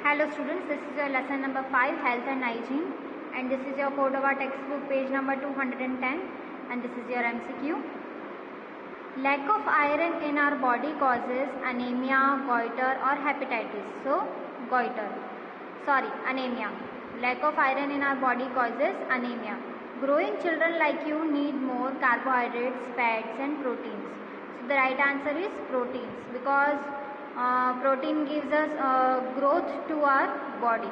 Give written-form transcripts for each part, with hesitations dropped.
Hello students, this is your lesson number 5, Health and Hygiene, and this is your Cordova textbook page number 210, and this is your MCQ. Lack of iron in our body causes anemia, goiter or hepatitis. So, anemia. Lack of iron in our body causes anemia. Growing children like you need more carbohydrates, fats and proteins. So, the right answer is proteins, because protein gives us growth to our body.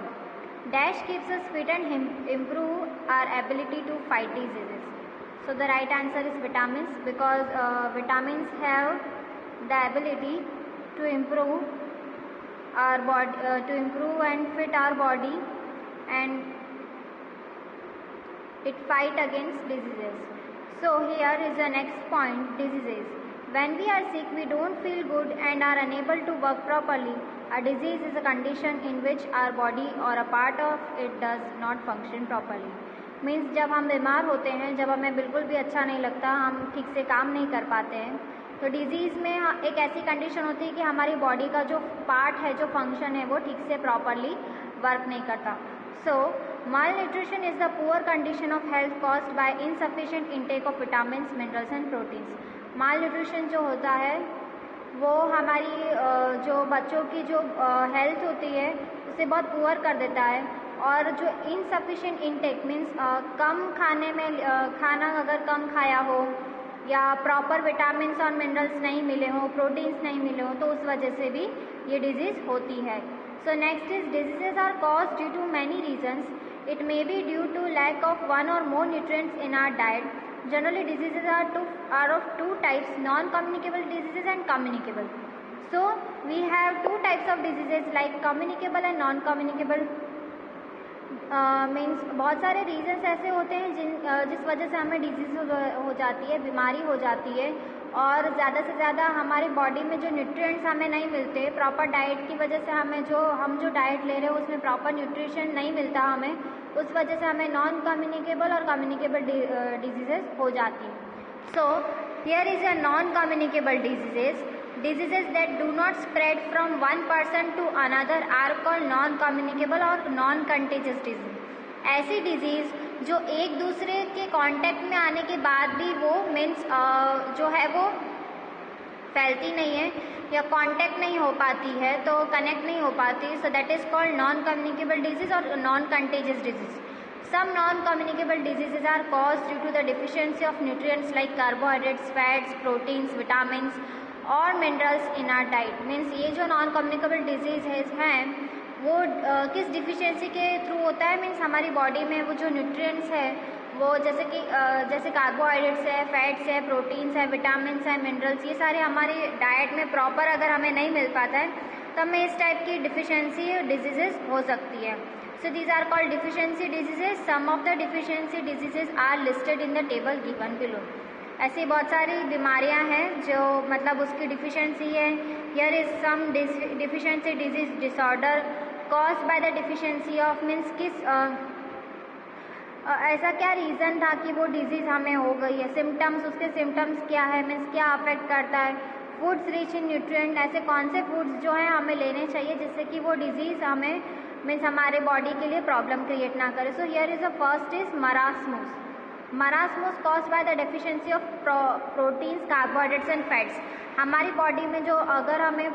Dash keeps us fit and improve our ability to fight diseases. So the right answer is vitamins, because vitamins have the ability to improve our body, to improve and fit our body, and it fight against diseases. So here is the next point, diseases. When we are sick, we don't feel good and are unable to work properly. A disease is a condition in which our body or a part of it does not function properly. Means जब हम बीमार होते हैं, जब हमें बिल्कुल भी अच्छा नहीं लगता, हम ठीक से काम नहीं कर पाते हैं, तो डिजीज़ में एक ऐसी कंडीशन होती है कि हमारी बॉडी का जो पार्ट है, जो फंक्शन है, वो ठीक से प्रॉपरली वर्क नहीं करता. सो malnutrition is the poor condition of health caused by insufficient intake of vitamins, minerals and proteins. malnutrition जो होता है वो हमारी जो बच्चों की जो हेल्थ होती है उसे बहुत पुअर कर देता है, और जो इनसफिशिएंट इनटेक मीन्स कम खाने में खाना अगर कम खाया हो या प्रॉपर विटामिन्स और मिनरल्स नहीं मिले हों, प्रोटीन्स नहीं मिले हों, तो उस वजह से भी ये डिजीज़ होती है. So next is diseases are cause due to many reasons. It may be due to lack of one or more nutrients in our diet. Generally, diseases are of two types: non-communicable diseases and communicable. So, we have two types of diseases like communicable and non-communicable. Means बहुत सारे reasons ऐसे होते हैं जिस वजह से हमें disease हो जाती है, बीमारी हो जाती है, और ज़्यादा से ज़्यादा हमारी बॉडी में जो न्यूट्रिएंट्स हमें नहीं मिलते, प्रॉपर डाइट की वजह से हम जो डाइट ले रहे हैं उसमें प्रॉपर न्यूट्रिशन नहीं मिलता हमें, उस वजह से हमें नॉन कम्युनिकेबल और कम्युनिकेबल डिजीजेस हो जाती हैं. So here is a non communicable diseases that do not spread from one person to another are called non communicable और non contagious disease. ऐसी डिजीज जो एक दूसरे के कांटेक्ट में आने के बाद भी वो मीन्स जो है वो फैलती नहीं है या कांटेक्ट नहीं हो पाती है, तो कनेक्ट नहीं हो पाती, so that is called non communicable disease और non contagious disease. Some non-communicable diseases are caused due to the deficiency of nutrients like carbohydrates, fats, proteins, vitamins और minerals in our diet. Means ये जो non-communicable diseases हैं वो किस deficiency के through होता है? मीन्स हमारी बॉडी में वो जो न्यूट्रिएंट्स है वो जैसे कार्बोहाइड्रेट्स है, फैट्स है, प्रोटीन्स है, विटामिन्स है, मिनरल्स, ये सारे हमारी डाइट में प्रॉपर अगर हमें नहीं मिल पाता है तो हमें इस टाइप की डिफिशियंसी डिजीजेस हो सकती है. So these are called deficiency diseases. Some of the deficiency diseases are listed in the table given below. ऐसी बहुत सारी बीमारियां हैं जो मतलब उसकी डिफिशियंसी है. Here is some deficiency disease disorder caused by the deficiency of means किस ऐसा क्या रीज़न था कि वो डिजीज़ हमें हो गई है. सिम्टम्स, उसके सिम्टम्स क्या है, मीन्स क्या अफेक्ट करता है. फूड्स रिच इन न्यूट्रिएंट, ऐसे कौन से फूड्स जो हैं हमें लेने चाहिए जिससे कि वो डिजीज़ हमें मीन्स हमारे बॉडी के लिए प्रॉब्लम क्रिएट ना करे. So here is the first is marasmus. Marasmus caused by the deficiency of proteins, carbohydrates and fats. हमारी बॉडी में जो अगर हमें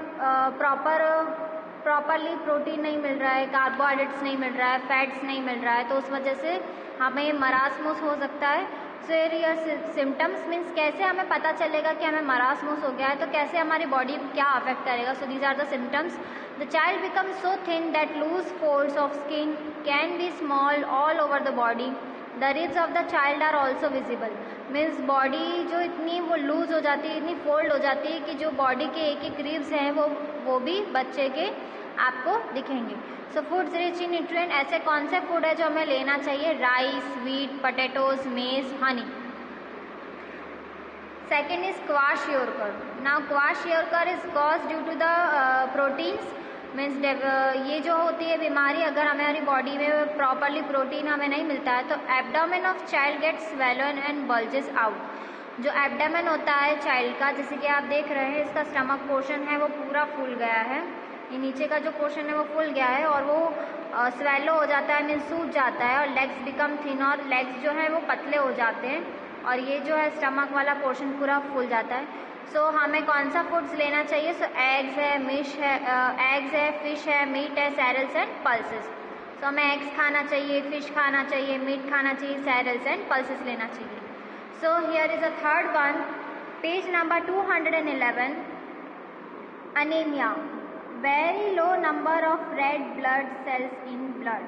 प्रॉपरली प्रोटीन नहीं मिल रहा है, कार्बोहाइड्रेट्स नहीं मिल रहा है, फैट्स नहीं मिल रहा है, तो उस वजह से हमें मरास्मस हो सकता है. सो ये सिम्टम्स मीन्स कैसे हमें पता चलेगा कि हमें मरास्मस हो गया है, तो कैसे हमारी बॉडी क्या अफेक्ट करेगा. So these are the symptoms. The child becomes so thin that loose folds of skin can be small all over the body. The ribs of the child are also visible. Means body जो इतनी वो loose हो जाती है, इतनी fold हो जाती है कि जो बॉडी के एक एक रिब्स हैं वो भी बच्चे के आपको दिखेंगे. सो फूड्स रिच इन न्यूट्रिएंट, ऐसे कौन से फूड है जो हमें लेना चाहिए? Rice, wheat, potatoes, maize, honey. Second is kwashiorkor. Now kwashiorkor is cause due to the proteins. Means ये जो होती है बीमारी, अगर हमारी बॉडी में प्रॉपरली प्रोटीन हमें नहीं मिलता है तो abdomen of child gets swollen and bulges out. जो एब्डोमेन होता है चाइल्ड का, जैसे कि आप देख रहे हैं इसका स्टमक पोर्शन है वो पूरा फूल गया है. ये नीचे का जो पोर्शन है वो फूल गया है और वो स्वेलो हो जाता है, मीन्स सूज जाता है, और लेग्स बिकम थिन, और लेग्स जो है वो पतले हो जाते हैं, और ये जो है स्टमक वाला पोर्शन पूरा फूल जाता है। सो हमें कौन सा फूड्स लेना चाहिए? सो एग्स है, फिश है, मीट है, सेरेल्स एंड पल्सेस। सो हमें एग्स खाना चाहिए, फिश खाना चाहिए, मीट खाना चाहिए, सेरेल्स एंड पल्सेस लेना चाहिए। So here is a third one, page number 211, anaemia, very low number of red blood cells in blood,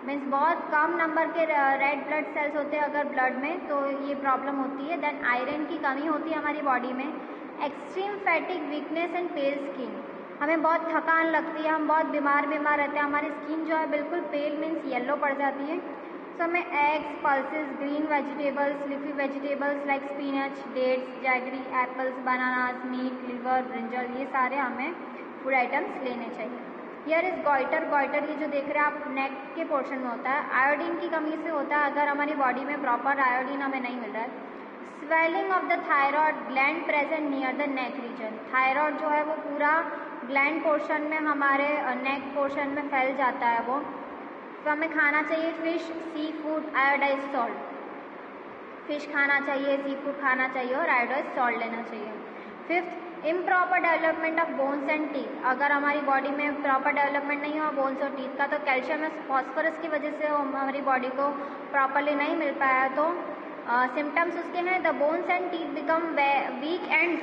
means बहुत कम नंबर के रेड ब्लड सेल्स होते हैं अगर ब्लड में, तो ये प्रॉब्लम होती है। देन आयरन की कमी होती है हमारी बॉडी में। Extreme फैटिक, weakness and pale skin, हमें बहुत थकान लगती है, हम बहुत बीमार रहते हैं, हमारी स्किन जो है बिल्कुल पेल मीन्स येलो पड़ जाती है। सो हमें eggs, pulses, green vegetables, leafy vegetables like spinach, dates, jaggery, apples, bananas, meat, liver, brinjal, ये सारे हमें फूड आइटम्स लेने चाहिए। हियर इज गॉइटर, ये जो देख रहे हैं आप नेक के पोर्शन में होता है, आयोडीन की कमी से होता है अगर हमारी बॉडी में प्रॉपर आयोडीन हमें नहीं मिल रहा है। Swelling of the thyroid gland present near the neck region, thyroid जो है वो पूरा ग्लैंड पोर्शन में हमारे नेक पोर्शन में फैल जाता है वो। तो हमें खाना चाहिए fish, sea food, iodise salt, fish खाना चाहिए, सी फूड खाना चाहिए और आयोडाइज सॉल्ट लेना चाहिए। Fifth, improper development of bones and teeth, अगर हमारी बॉडी में प्रॉपर डेवलपमेंट नहीं हुआ बोन्स और टीथ का, तो कैल्शियम और फॉस्फोरस की वजह से हमारी बॉडी को प्रॉपरली नहीं मिल पाया, तो सिम्टम्स उसके हैं, the bones and teeth become weak and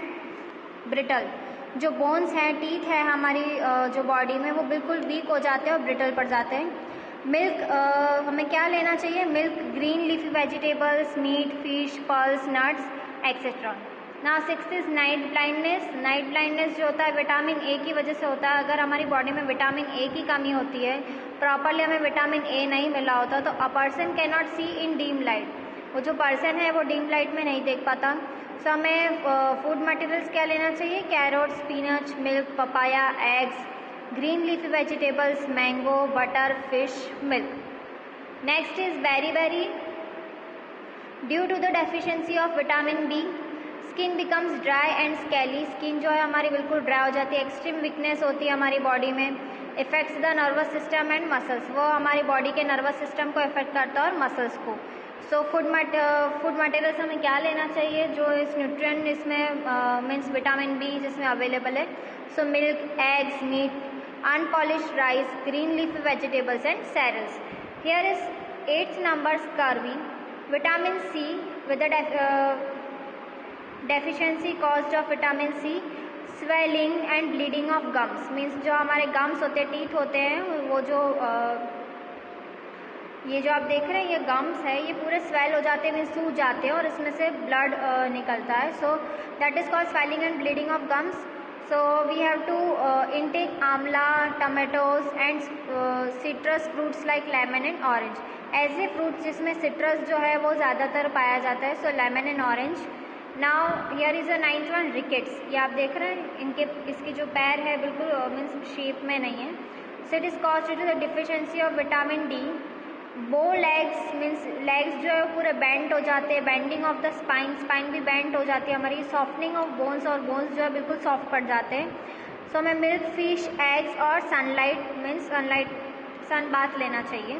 brittle, जो बोन्स हैं, टीथ है हमारी जो बॉडी में, वो बिल्कुल वीक हो जाते हैं और ब्रिटल पड़ जाते हैं। मिल्क, हमें क्या लेना चाहिए? Milk, green leafy vegetables, meat, fish, pulse, nuts etcetera. Now sixth is night blindness, night blindness जो होता है विटामिन ए की वजह से होता है। अगर हमारी बॉडी में विटामिन ए की कमी होती है, प्रॉपरली हमें विटामिन ए नहीं मिला होता, तो a person can not see in dim light, वो जो पर्सन है वो डीम लाइट में नहीं देख पाता। सो हमें फूड मटेरियल्स क्या लेना चाहिए? Carrot, spinach, milk, papaya, eggs, green leafy vegetables, mango, butter, fish, milk. Next is beri, due to the deficiency of vitamin B skin becomes dry and scaly, skin जो है हमारी बिल्कुल ड्राई हो जाती है, एक्सट्रीम वीकनेस होती है हमारी बॉडी में, effects the nervous system and muscles, वो हमारी बॉडी के नर्वस सिस्टम को इफेक्ट करता है और मसल्स को। सो फूड मटेरियल्स हमें क्या लेना चाहिए जो इस न्यूट्रिएंट इसमें मीन्स विटामिन बी जिसमें अवेलेबल है? So milk, eggs, meat, unpolished rice, green leafy vegetables and cereals. Here is 8th number scurvy, vitamin C with the deficiency caused of vitamin C, swelling and bleeding of gums, means जो हमारे gums होते हैं, teeth होते हैं, वो जो ये जो आप देख रहे हैं ये गम्स है, ये पूरे स्वेल हो जाते हैं, मीन्स सूज जाते हैं और इसमें से ब्लड निकलता है। सो that is called swelling and bleeding of gums. So we have to intake amla, tomatoes and citrus fruits like lemon and orange, ऐसे fruits जिसमें citrus जो है वो ज़्यादातर पाया जाता है। So lemon and orange. Now here is a 9th one, rickets, ये आप देख रहे हैं इसकी जो पैर है बिल्कुल मीन्स शेप में नहीं है। So it is caused due to the deficiency of vitamin D. Bow legs means legs जो है पूरे बेंड हो जाते हैं, बेंडिंग ऑफ द स्पाइन भी बेंड हो जाती है हमारी, सॉफ्टनिंग ऑफ बोन्स और बोन्स जो है बिल्कुल सॉफ्ट पड़ जाते हैं। सो हमें मिल्क, फिश, एग्स और सनलाइट मीन्स सन बाथ लेना चाहिए।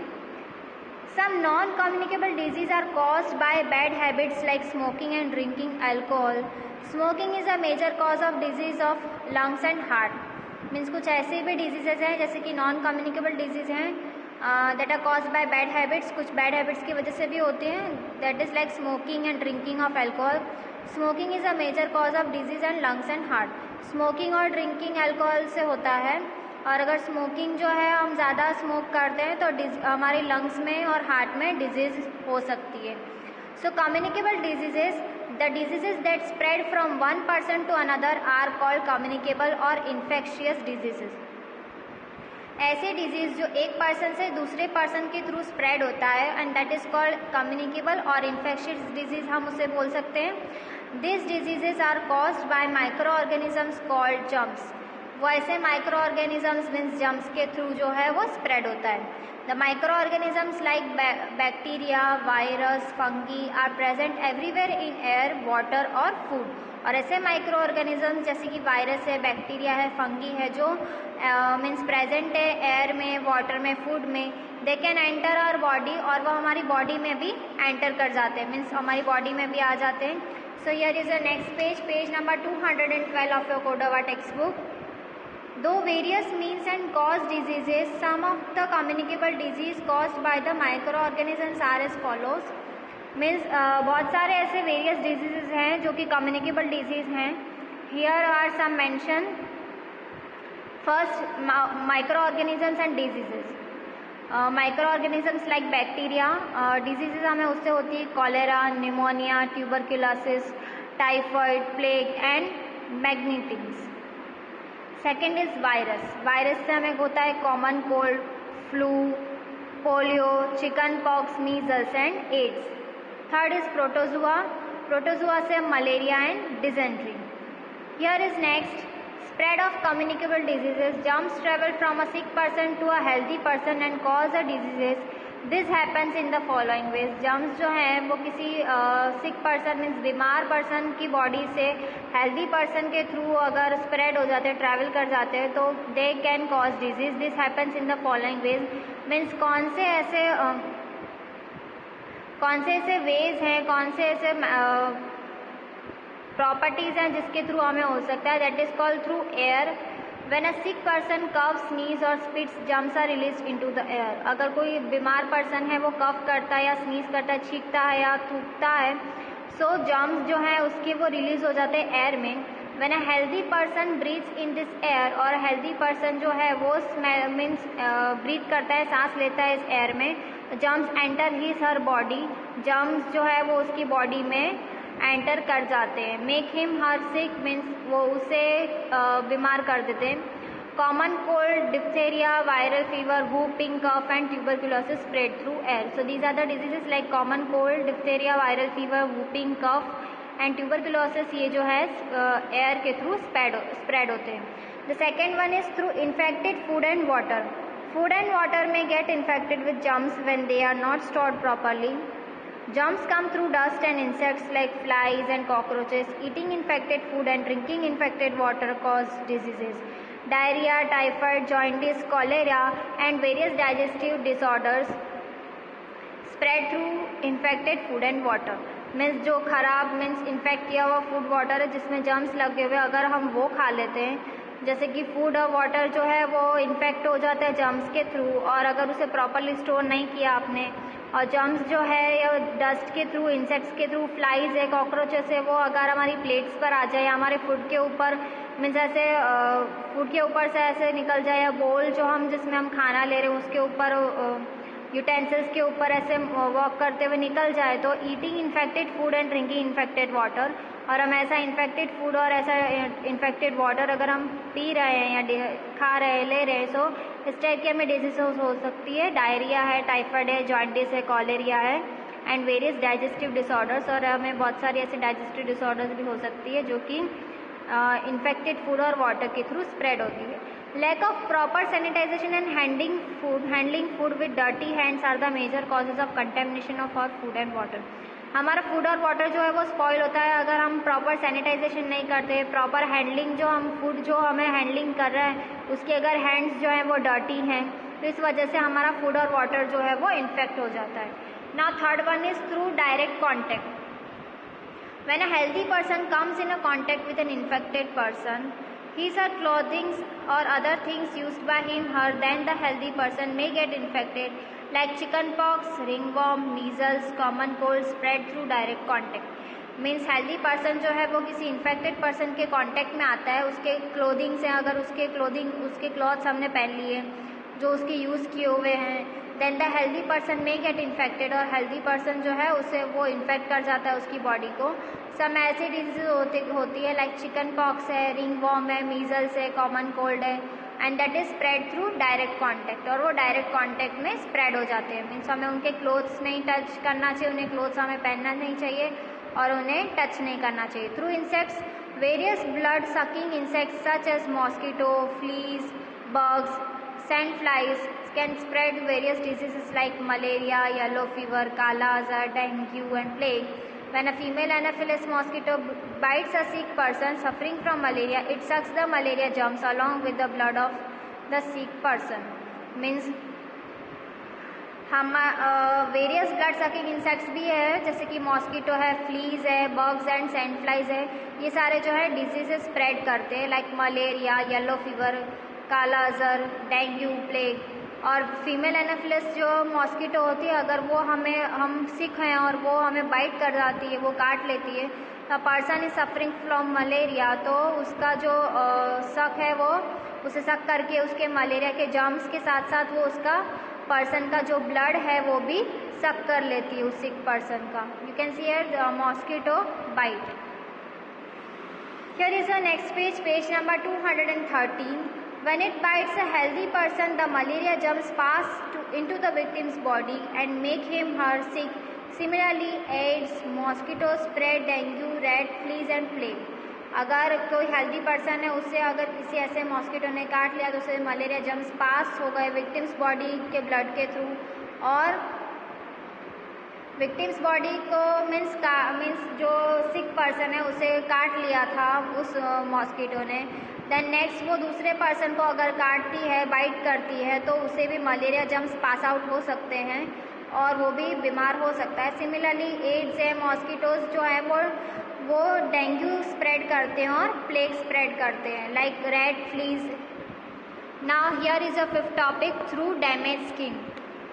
Some non communicable disease are caused by bad habits like smoking and drinking alcohol. Smoking is a major cause of disease of lungs and heart, means कुछ ऐसे भी diseases हैं जैसे कि non communicable disease हैं that are caused by bad habits, कुछ bad habits की वजह से भी होते हैं, that is like smoking and drinking of alcohol. Smoking is a major cause of disease and lungs and heart, smoking और drinking alcohol से होता है, और अगर स्मोकिंग जो है हम ज़्यादा स्मोक करते हैं तो हमारे लंग्स में और हार्ट में डिजीज हो सकती है। So communicable diseases, the diseases that spread from one person to another are called communicable और इन्फेक्शियस डिजीजेज। ऐसे डिजीज जो एक पर्सन से दूसरे पर्सन के थ्रू स्प्रेड होता है and that is called communicable और इन्फेक्शियस डिजीज हम उसे बोल सकते हैं। This diseases are caused by micro organisms called germs, वो ऐसे माइक्रो ऑर्गेनिजम्स मीन्स जर्म्स के थ्रू जो है वो स्प्रेड होता है। The micro organisms like bacteria, virus, fungi are present everywhere in air, water और फूड। और ऐसे माइक्रो ऑर्गेनिज्म जैसे कि वायरस है, बैक्टीरिया है, फंगी है जो मीन्स प्रेजेंट है एयर में, वाटर में, फूड में, they can enter our body और वो हमारी बॉडी में भी एंटर कर जाते हैं, मीन्स हमारी बॉडी में भी आ जाते हैं. So here is the next page, page number 212 of your Cordova text book. Though various means and cause diseases, some of the communicable disease caused by the microorganisms are as follows. Means बहुत सारे ऐसे various diseases हैं जो कि communicable disease हैं. Here are some mention. First, microorganisms and diseases. Micro organisms like bacteria, diseases हमें उससे होती है cholera, pneumonia, tuberculosis, typhoid, plague and मैग्नीटिंग्स. Second is virus. वायरस से हमें होता है common cold, flu, polio, chicken pox, measles and AIDS. Third is protozoa. Protozoa से malaria and dysentery. Here is next, spread of communicable diseases. Germs travel from a sick person to a healthy person and cause a diseases. This happens in the following ways. जर्म्स जो हैं वो किसी sick person means बीमार person की body से healthy person के through अगर स्प्रेड हो जाते हैं, ट्रैवल कर जाते हैं, तो they can cause disease. This happens in the following ways. Means कौन से ऐसे वेज हैं, कौन से ऐसे प्रॉपर्टीज हैं जिसके थ्रू हमें हो सकता है. That is called through air. When a sick person coughs, sneeze or spits, germs are released into the air. अगर कोई बीमार पर्सन है वो कफ करता है या स्नीज करता है, छींकता है या थूकता है, सो जर्म्स जो है उसके वो रिलीज हो जाते हैं एयर में. When a healthy person breathes in this air, और हेल्दी पर्सन जो है वो मीन्स ब्रीथ करता है, सांस लेता है इस एयर में, germs enter his her body. Germs जो है वो उसकी बॉडी में एंटर कर जाते हैं. Make him her sick means वो उसे बीमार कर देते हैं. Common cold, diphtheria, viral fever, whooping cough and tuberculosis spread through air. So these are the diseases like common cold, diphtheria, viral fever, whooping cough and tuberculosis. ये जो है air के थ्रू स्प्रेड होते हैं. The second one is through infected food and water. Food and water में get infected with germs when they are not stored properly. Germs come through dust and insects like flies and cockroaches. Eating infected food and drinking infected water cause diseases. Diarrhea, typhoid, jaundice, cholera and various digestive disorders spread through infected food and water. Means जो खराब means infect किया हुआ food water है जिसमें germs लगे हुए, अगर हम वो खा लेते हैं, जैसे कि फूड और वाटर जो है वो इन्फेक्ट हो जाता है जर्म्स के थ्रू, और अगर उसे प्रॉपरली स्टोर नहीं किया आपने, और जर्म्स जो है या डस्ट के थ्रू, इंसेक्ट्स के थ्रू, फ्लाइज है, कॉकरोचेस है, वो अगर हमारी प्लेट्स पर आ जाए या हमारे फूड के ऊपर मीन्स ऐसे फूड के ऊपर से ऐसे निकल जाए, या बोल जो हम जिसमें हम खाना ले रहे हैं उसके ऊपर यूटेंसिल्स के ऊपर ऐसे वॉक करते हुए निकल जाए, तो eating infected food and drinking infected water. और हम ऐसा इन्फेक्टेड फूड और ऐसा इन्फेक्टेड वाटर अगर हम पी रहे हैं या खा रहे हैं, ले रहे हैं, सो इस टाइप की हमें डिजीज हो सकती है. डायरिया है, टाइफाइड है, जॉन्डिस है, कॉलेरिया है एंड वेरियस डाइजेस्टिव डिसऑर्डर्स. और हमें बहुत सारी ऐसी डाइजेस्टिव डिसऑर्डर्स भी हो सकती है जो कि इन्फेक्टेड फूड और वाटर के थ्रू स्प्रेड होती है. Lack of proper sanitation and handling food with dirty hands are the major causes of contamination of our food and water. हमारा फूड और वाटर जो है वो स्पॉइल होता है अगर हम प्रॉपर सैनिटाइजेशन नहीं करते, प्रॉपर हैंडलिंग जो हम फूड जो हमें हैंडलिंग कर रहे हैं उसके अगर हैंड्स जो हैं वो डर्टी हैं, तो इस वजह से हमारा फूड और वाटर जो है वो इन्फेक्ट हो जाता है. Now third one is through direct contact. When a healthy person comes in a contact with an infected person, his or clothing or other things used by him, her, then the healthy person may get infected like chicken pox, ringworm, measles, common cold spread through direct contact. Means healthy person जो है वो किसी infected person के contact में आता है, उसके clothing से, अगर उसके क्लॉथ्स हमने पहन लिए जो उसके यूज़ किए हुए हैं, देन द हेल्दी पर्सन में गेट इन्फेक्टेड. और हेल्दी पर्सन जो है उसे वो इन्फेक्ट कर जाता है उसकी बॉडी को. सब ऐसी डिजीज होती है लाइक चिकन पॉक्स है, रिंगवॉर्म है, मीजल्स है, कॉमन कोल्ड है, and that is spread through direct contact. और वो डायरेक्ट कॉन्टैक्ट में स्प्रेड हो जाते हैं. मीन्स हमें उनके क्लोथ्स नहीं टच करना चाहिए, उन्हें क्लोथ्स हमें पहनना नहीं चाहिए और उन्हें टच नहीं करना चाहिए. Through insects, various blood sucking insects such as mosquito, fleas, bugs, sand flies can spread various diseases like malaria, yellow fever, kala azar, dengue and plague. When a female Anopheles mosquito bites a sick person suffering from malaria, it sucks the malaria germs along with the blood of the sick person. Means हम various blood sucking insects भी है, जैसे कि mosquito है, fleas है, bugs and sand flies है, ये सारे जो है डिजीजेस स्प्रेड करते हैं लाइक मलेरिया, येलो फीवर, काला अजर, डेंगू, प्लेग। और फीमेल एनाफिलिस जो मॉस्किटो होती है, अगर वो हम सिक हैं और वो हमें बाइट कर जाती है, वो काट लेती है, the person is suffering from malaria, तो उसका जो शक है वो उसे शक करके उसके मलेरिया के जर्म्स के साथ साथ वो उसका पर्सन का जो ब्लड है वो भी सक कर लेती है उस सिक पर्सन का। You can see here the mosquito bite. Here is the next page, page number 213। When it bites a healthy person, the malaria germs pass into the victim's body and make him her sick. Similarly, AIDS, mosquitoes spread dengue, rat, fleas and plague. अगर कोई healthy person है, उससे अगर किसी ऐसे mosquito ने काट लिया तो उसे मलेरिया जर्म्स पास हो गए विक्टिम्स बॉडी के ब्लड के थ्रू, और विक्टिम्स बॉडी को मीन्स जो सिक पर्सन है उसे काट लिया था उस मॉस्किटो ने, देन नेक्स्ट वो दूसरे पर्सन को अगर काटती है, बाइट करती है, तो उसे भी मलेरिया जर्म्स पास आउट हो सकते हैं और वो भी बीमार हो सकता है। सिमिलरली एड्स है, मॉस्किटोज जो है वो डेंगू स्प्रेड करते हैं और प्लेग स्प्रेड करते हैं like red, fleas. Now here is a fifth topic, through damage skin.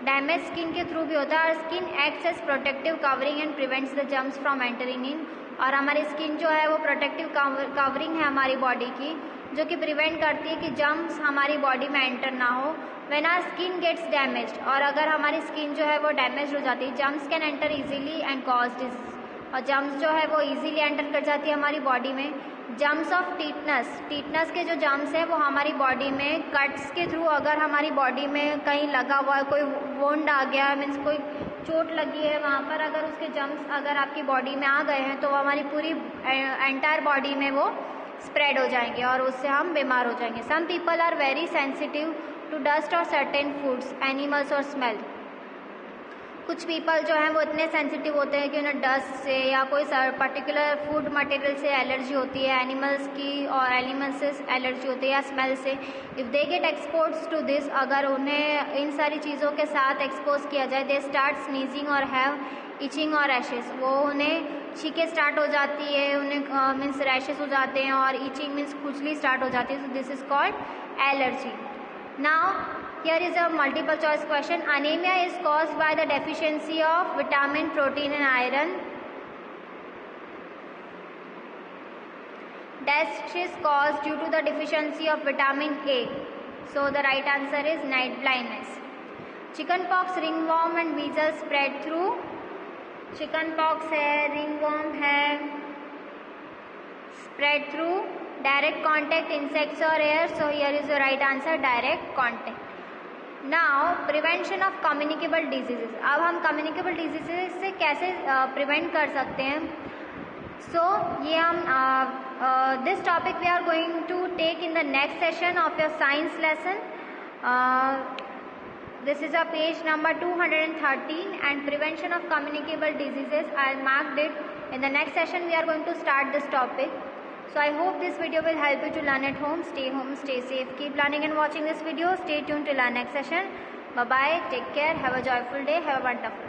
Damage skin के थ्रू भी होता है, और skin acts as protective covering and prevents the germs from entering in. और हमारी स्किन जो है वो प्रोटेक्टिव कवरिंग है हमारी बॉडी की, जो कि प्रिवेंट करती है कि जर्म्स हमारी बॉडी में एंटर ना हो। When our skin gets damaged, और अगर हमारी स्किन जो है वो डैमेज हो जाती है, germs can enter easily and cause disease, और जर्म्स जो है वो इजीली एंटर कर जाती है हमारी बॉडी में। जर्म्स ऑफ टीटनस के जो जर्म्स हैं वो हमारी बॉडी में कट्स के थ्रू, अगर हमारी बॉडी में कहीं लगा हुआ है, कोई वोंड आ गया, मीन्स कोई चोट लगी है वहाँ पर, अगर उसके जर्म्स अगर आपकी बॉडी में आ गए हैं तो वो हमारी पूरी एंटायर बॉडी में वो स्प्रेड हो जाएंगे और उससे हम बीमार हो जाएंगे। Some people are very sensitive to dust और सर्टेन फूड्स, एनिमल्स और स्मेल। कुछ पीपल जो हैं वो इतने सेंसिटिव होते हैं कि उन्हें डस्ट से या कोई पर्टिकुलर फूड मटेरियल से एलर्जी होती है, एनिमल्स की और एनिमल्स से एलर्जी होती है या स्मेल से। If they get expose to this, अगर उन्हें इन सारी चीज़ों के साथ एक्सपोज किया जाए, दे स्टार्ट स्नीजिंग और हैव इचिंग और रैशेस, वो उन्हें छींकें स्टार्ट हो जाती है, उन्हें मीन्स रैशेस हो जाते हैं, और इचिंग मीन्स खुजली स्टार्ट हो जाती है। So this is called allergy. Now here is a multiple choice question. Anemia is caused by the deficiency of vitamin, protein and iron. Dash is caused due to the deficiency of vitamin A. So the right answer is night blindness. Chickenpox, ringworm and measles spread through. Chickenpox है, ringworm है, spread through direct contact, insects or air. So here is the right answer, direct contact. Now prevention of communicable diseases. अब हम communicable diseases से कैसे prevent कर सकते हैं। So ये हम this topic we are going to take in the next session of your science lesson. This is a page number 213 and prevention of communicable diseases. I marked it in the next session we are going to start this topic. So I hope this video will help you to learn at home. Stay safe, keep learning and watching this video. Stay tuned till our next session. Bye bye, take care, have a joyful day, have a wonderful day.